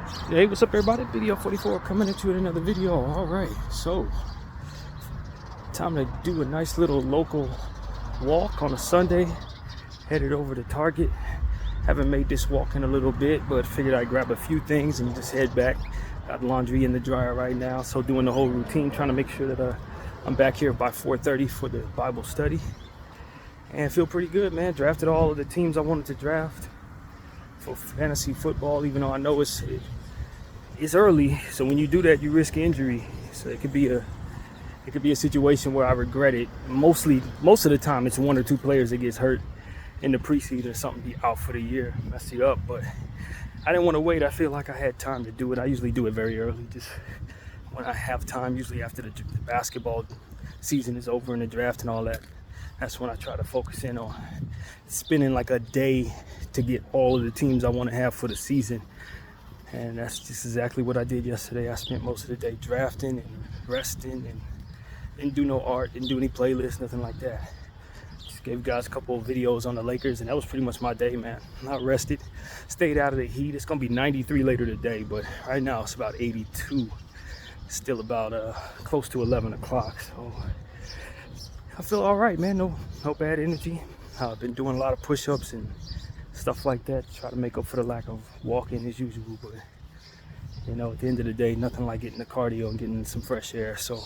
Hey, what's up, everybody? Video 44 coming at you with another video. All right, so time to do a nice little local walk on a Sunday. Headed over to Target. Haven't made this walk in a little bit, but figured I'd grab a few things and just head back. Got laundry in the dryer right now, so doing the whole routine, trying to make sure that I'm back here by 4:30 for the Bible study. And feel pretty good, man. Drafted all of the teams I wanted to draft for fantasy football, even though I know it's early, so when you do that, you risk injury. So it could be a situation where I regret it. Most of the time, it's one or two players that gets hurt in the preseason, something be out for the year, mess it up. But I didn't want to wait. I feel like I had time to do it. I usually do it very early, just when I have time. Usually after the basketball season is over and the draft and all that. That's when I try to focus in on spending like a day to get all of the teams I want to have for the season. And that's just exactly what I did yesterday. I spent most of the day drafting and resting and didn't do no art, didn't do any playlists, nothing like that. Just gave guys a couple of videos on the Lakers, and that was pretty much my day, man. I rested, stayed out of the heat. It's gonna be 93 later today, but right now it's about 82. Still about close to 11 o'clock, so I feel all right, man. No bad energy. I've been doing a lot of push-ups and stuff like that to try to make up for the lack of walking as usual, but you know, at the end of the day, nothing like getting the cardio and getting some fresh air. So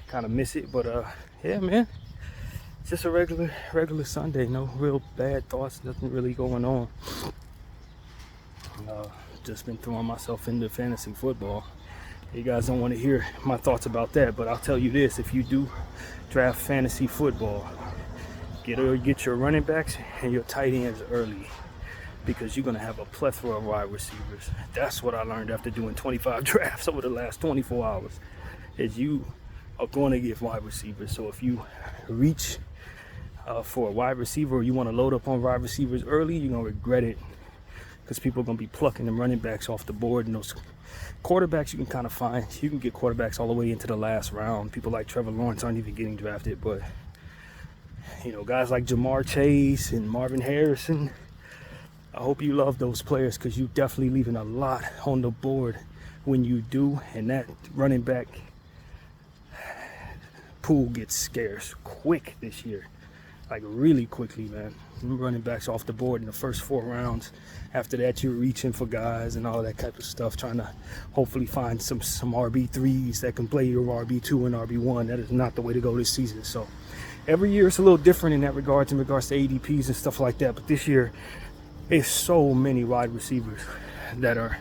kind of miss it, but yeah, man, just a regular Sunday. No real bad thoughts, nothing really going on. Just been throwing myself into fantasy football. You guys don't want to hear my thoughts about that, but I'll tell you this: if you do draft fantasy football, get your running backs and your tight ends early, because you're going to have a plethora of wide receivers. That's what I learned after doing 25 drafts over the last 24 hours, is you are going to get wide receivers. So if you reach for a wide receiver, or you want to load up on wide receivers early, you're going to regret it, because people are going to be plucking them running backs off the board. And those quarterbacks you can kind of find. You can get quarterbacks all the way into the last round. People like Trevor Lawrence aren't even getting drafted, but you know, guys like Jamar Chase and Marvin Harrison, I hope you love those players, because you're definitely leaving a lot on the board when you do. And that running back pool gets scarce quick this year, like really quickly, man. Running backs off the board in the first 4 rounds. After that, you're reaching for guys and all that type of stuff, trying to hopefully find some RB3s that can play your RB2 and RB1. That is not the way to go this season. So every year it's a little different in regards to ADPs and stuff like that. But this year, there's so many wide receivers that are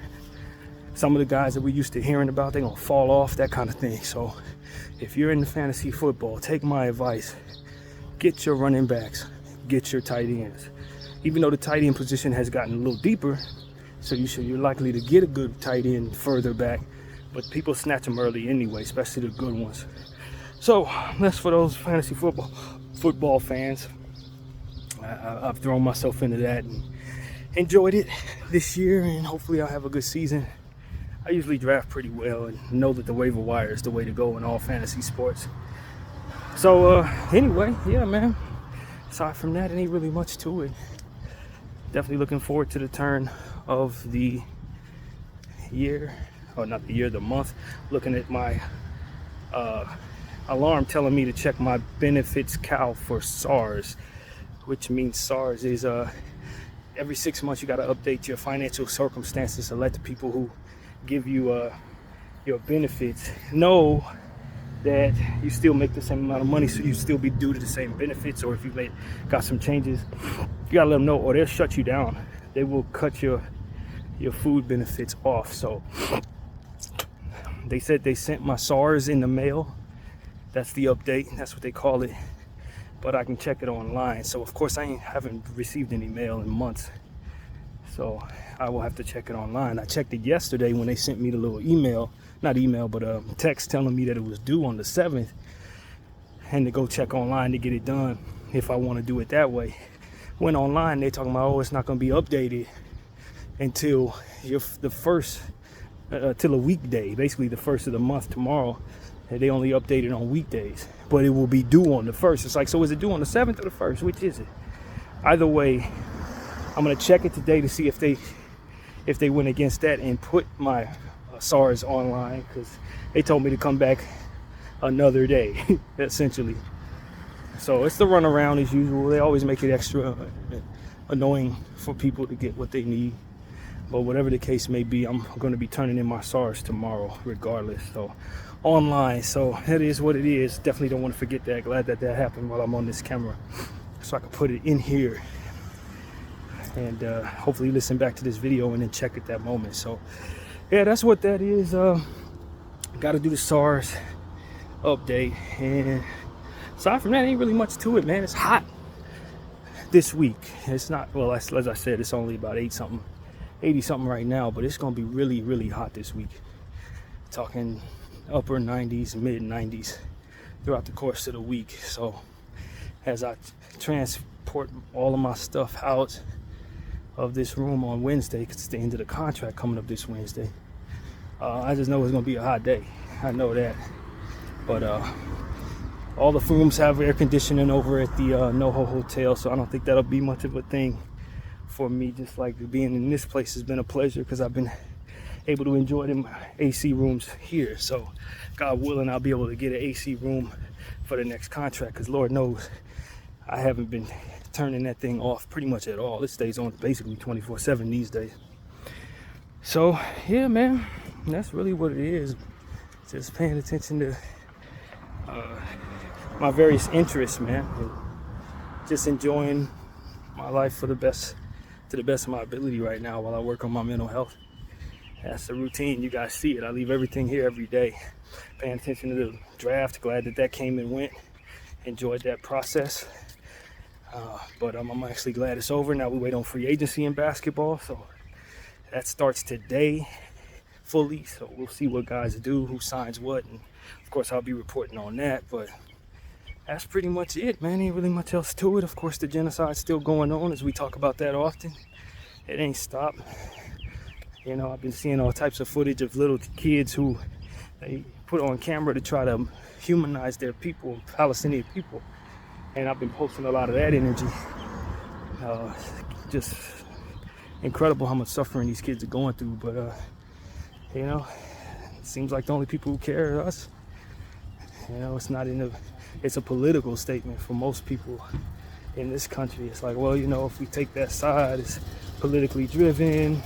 some of the guys that we used to hearing about. They're going to fall off, that kind of thing. So if you're into fantasy football, take my advice. Get your running backs, get your tight ends. Even though the tight end position has gotten a little deeper, so you're likely to get a good tight end further back, but people snatch them early anyway, especially the good ones. So that's for those fantasy football fans. I've thrown myself into that and enjoyed it this year, and hopefully I'll have a good season. I usually draft pretty well and know that the waiver wire is the way to go in all fantasy sports. So anyway, yeah, man, aside from that, it ain't really much to it. Definitely looking forward to the turn of the year, or not the year, the month. Looking at my alarm telling me to check my benefits cal for SARS, which means SARS is every 6 months you got to update your financial circumstances to let the people who give you your benefits know that you still make the same amount of money, so you still be due to the same benefits. Or if you got some changes, you gotta let them know, or they'll shut you down. They will cut your food benefits off. So they said they sent my SARS in the mail. That's the update, that's what they call it, but I can check it online. So of course I haven't received any mail in months, so I will have to check it online. I checked it yesterday when they sent me the little email, not email, but a text telling me that it was due on the 7th, and to go check online to get it done if I want to do it that way. Went online, they talking about, oh, it's not going to be updated until the first, till a weekday, basically the first of the month tomorrow. And they only update it on weekdays, but it will be due on the 1st. It's like, so is it due on the 7th or the 1st? Which is it? Either way, I'm going to check it today to see if they if they went against that and put my SARS online, because they told me to come back another day, essentially. So it's the runaround as usual. They always make it extra annoying for people to get what they need. But whatever the case may be, I'm going to be turning in my SARS tomorrow regardless. So online. So that is what it is. Definitely don't want to forget that. Glad that that happened while I'm on this camera, so I can put it in here and hopefully listen back to this video and then check at that moment. So yeah, that's what that is. Got to do the SARS update, and aside from that, ain't really much to it, man. It's hot this week. It's not, well, as I said, it's only about 80 something right now, but it's gonna be really, really hot this week. Talking upper 90s, mid 90s throughout the course of the week. So as I transport all of my stuff out of this room on Wednesday, because it's the end of the contract coming up this Wednesday, I just know it's gonna be a hot day. I know that. But all the rooms have air conditioning over at the NoHo Hotel, so I don't think that'll be much of a thing for me. Just like being in this place has been a pleasure, because I've been able to enjoy them AC rooms here. So God willing, I'll be able to get an AC room for the next contract, because Lord knows I haven't been turning that thing off pretty much at all. It stays on basically 24/7 these days. So yeah, man, that's really what it is. Just paying attention to my various interests, man, and just enjoying my life to the best of my ability right now while I work on my mental health. That's the routine. You guys see it. I leave everything here every day. Paying attention to the draft. Glad that that came and went. Enjoyed that process. But I'm actually glad it's over. Now we wait on free agency in basketball. So that starts today fully. So we'll see what guys do, who signs what. And of course, I'll be reporting on that. But that's pretty much it, man. Ain't really much else to it. Of course, the genocide's still going on, as we talk about that often. It ain't stopped. You know, I've been seeing all types of footage of little kids who they put on camera to try to humanize their people, Palestinian people. And I've been posting a lot of that energy. Just incredible how much suffering these kids are going through. But, you know, it seems like the only people who care are us. You know, it's a political statement for most people in this country. It's like, well, you know, if we take that side, it's politically driven,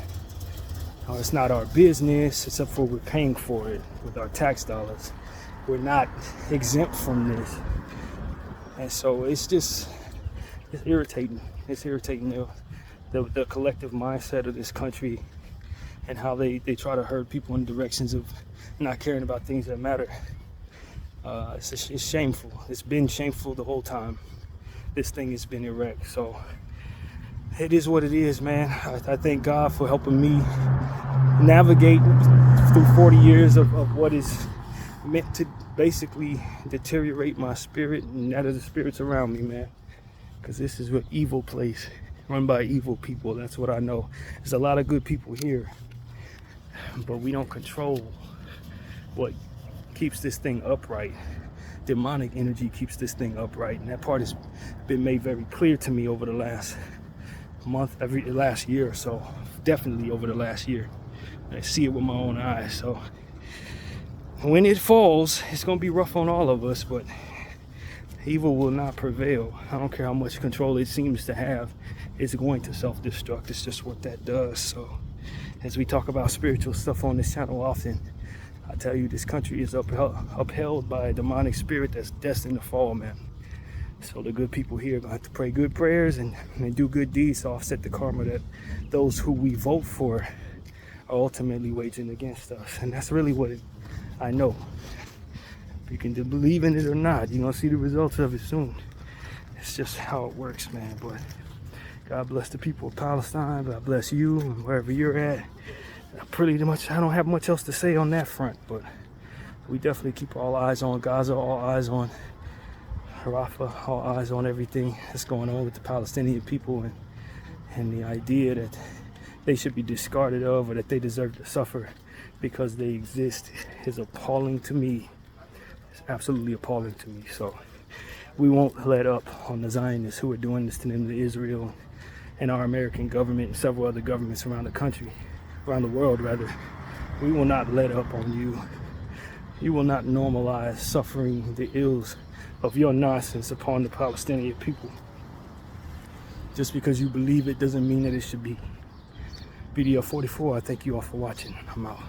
or it's not our business, except for we're paying for it with our tax dollars. We're not exempt from this. And so it's irritating. It's irritating the collective mindset of this country, and how they try to herd people in directions of not caring about things that matter. It's shameful. It's been shameful the whole time this thing has been erect. So it is what it is, man. I thank God for helping me navigate through 40 years of what is meant to basically deteriorate my spirit and that of the spirits around me, man. Because this is an evil place run by evil people. That's what I know. There's a lot of good people here, but we don't control what keeps this thing upright. Demonic energy keeps this thing upright, and that part has been made very clear to me over the last month, last year or so. Definitely over the last year. I see it with my own eyes. So when it falls, it's gonna be rough on all of us, but evil will not prevail. I don't care how much control it seems to have. It's going to self-destruct. It's just what that does. So as we talk about spiritual stuff on this channel often, I tell you, this country is upheld by a demonic spirit that's destined to fall, man. So the good people here are going to have to pray good prayers and do good deeds to offset the karma that those who we vote for are ultimately waging against us. And that's really what I know. If you can believe in it or not, you're going to see the results of it soon. It's just how it works, man. But God bless the people of Palestine. God bless you and wherever you're at. Pretty much, I don't have much else to say on that front, but we definitely keep all eyes on Gaza, all eyes on Rafah, all eyes on everything that's going on with the Palestinian people, and the idea that they should be discarded of, or that they deserve to suffer because they exist, is appalling to me. It's absolutely appalling to me. So we won't let up on the Zionists who are doing this to them, to Israel and our American government and several other governments around the country. around the world rather, we will not let up on you. You will not normalize suffering the ills of your nonsense upon the Palestinian people. Just because you believe it doesn't mean that it should be. BDL 44, I thank you all for watching. I'm out.